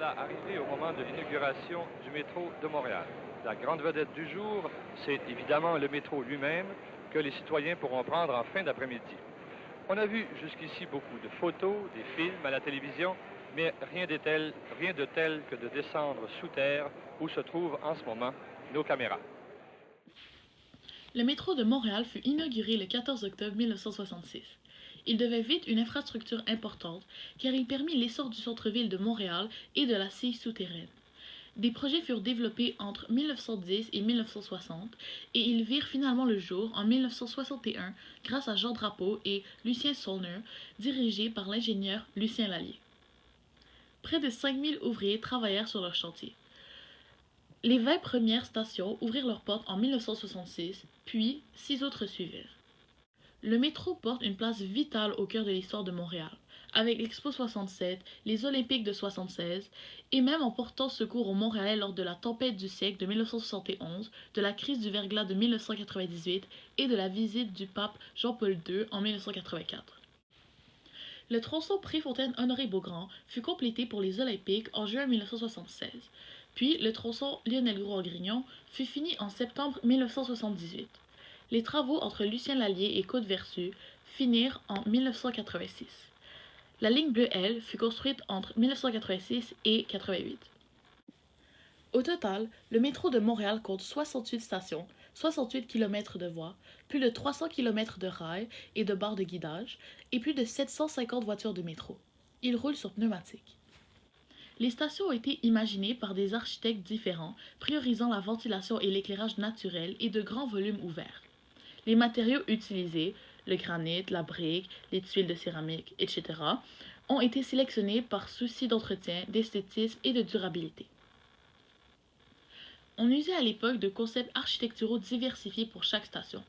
voilà arrivé au moment de l'inauguration du métro de Montréal. La grande vedette du jour, c'est évidemment le métro lui-même que les citoyens pourront prendre en fin d'après-midi. On a vu jusqu'ici beaucoup de photos, des films à la télévision, mais rien de tel que de descendre sous terre où se trouvent en ce moment nos caméras. Le métro de Montréal fut inauguré le 14 octobre 1966. Il devait vite une infrastructure importante car il permit l'essor du centre-ville de Montréal et de la scie souterraine. Des projets furent développés entre 1910 et 1960 et ils virent finalement le jour en 1961 grâce à Jean Drapeau et Lucien Saulnier, dirigés par l'ingénieur Lucien Lallier. Près de 5000 ouvriers travaillèrent sur leur chantier. Les 20 premières stations ouvrirent leurs portes en 1966, puis 6 autres suivirent. Le métro porte une place vitale au cœur de l'histoire de Montréal, avec l'Expo 67, les Olympiques de 76, et même en portant secours aux Montréalais lors de la tempête du siècle de 1971, de la crise du verglas de 1998 et de la visite du pape Jean-Paul II en 1984. Le tronçon Préfontaine-Honoré-Beaugrand fut complété pour les Olympiques en juin 1976, puis le tronçon Lionel-Gros-Grignon fut fini en septembre 1978. Les travaux entre Lucien Lallier et Côte-Vertu finirent en 1986. La ligne bleue, elle, fut construite entre 1986 et 88. Au total, le métro de Montréal compte 68 stations, 68 km de voies, plus de 300 km de rails et de barres de guidage, et plus de 750 voitures de métro. Il roule sur pneumatique. Les stations ont été imaginées par des architectes différents, priorisant la ventilation et l'éclairage naturel et de grands volumes ouverts. Les matériaux utilisés, le granit, la brique, les tuiles de céramique, etc., ont été sélectionnés par souci d'entretien, d'esthétisme et de durabilité. On usait à l'époque de concepts architecturaux diversifiés pour chaque station.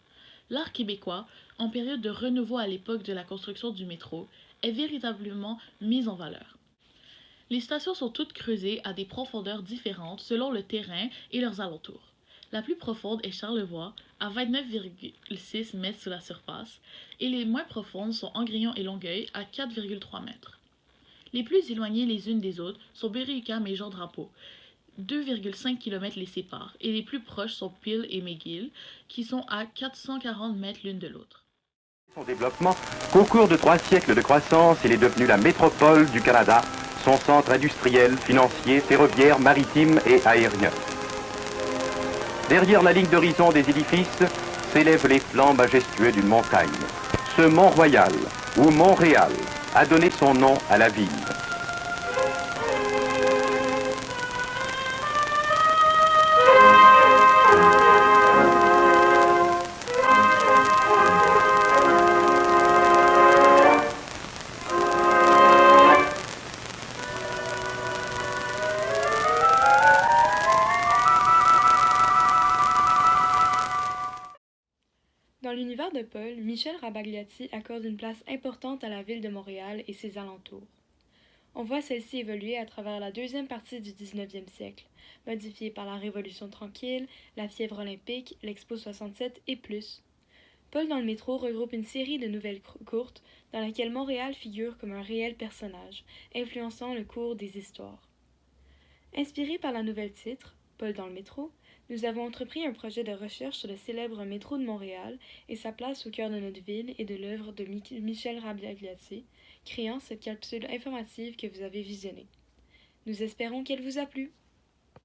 L'art québécois, en période de renouveau à l'époque de la construction du métro, est véritablement mis en valeur. Les stations sont toutes creusées à des profondeurs différentes selon le terrain et leurs alentours. La plus profonde est Charlevoix, à 29,6 mètres sous la surface, et les moins profondes sont Angrignon et Longueuil, à 4,3 mètres. Les plus éloignées les unes des autres sont Berry-UQAM et Jean Drapeau, 2,5 km les séparent, et les plus proches sont Peel et McGill, qui sont à 440 mètres l'une de l'autre. Son développement, qu'au cours de 3 siècles de croissance, il est devenu la métropole du Canada, son centre industriel, financier, ferroviaire, maritime et aérien. Derrière la ligne d'horizon des édifices s'élèvent les flancs majestueux d'une montagne. Ce Mont-Royal, ou Montréal, a donné son nom à la ville. Dans l'univers de Paul, Michel Rabagliati accorde une place importante à la ville de Montréal et ses alentours. On voit celle-ci évoluer à travers la deuxième partie du 19e siècle, modifiée par la Révolution tranquille, la fièvre olympique, l'Expo 67 et plus. Paul dans le métro regroupe une série de nouvelles courtes dans laquelle Montréal figure comme un réel personnage, influençant le cours des histoires. Inspiré par la nouvelle titre, Paul dans le métro, nous avons entrepris un projet de recherche sur le célèbre métro de Montréal et sa place au cœur de notre ville et de l'œuvre de Michel Rabagliati, créant cette capsule informative que vous avez visionnée. Nous espérons qu'elle vous a plu.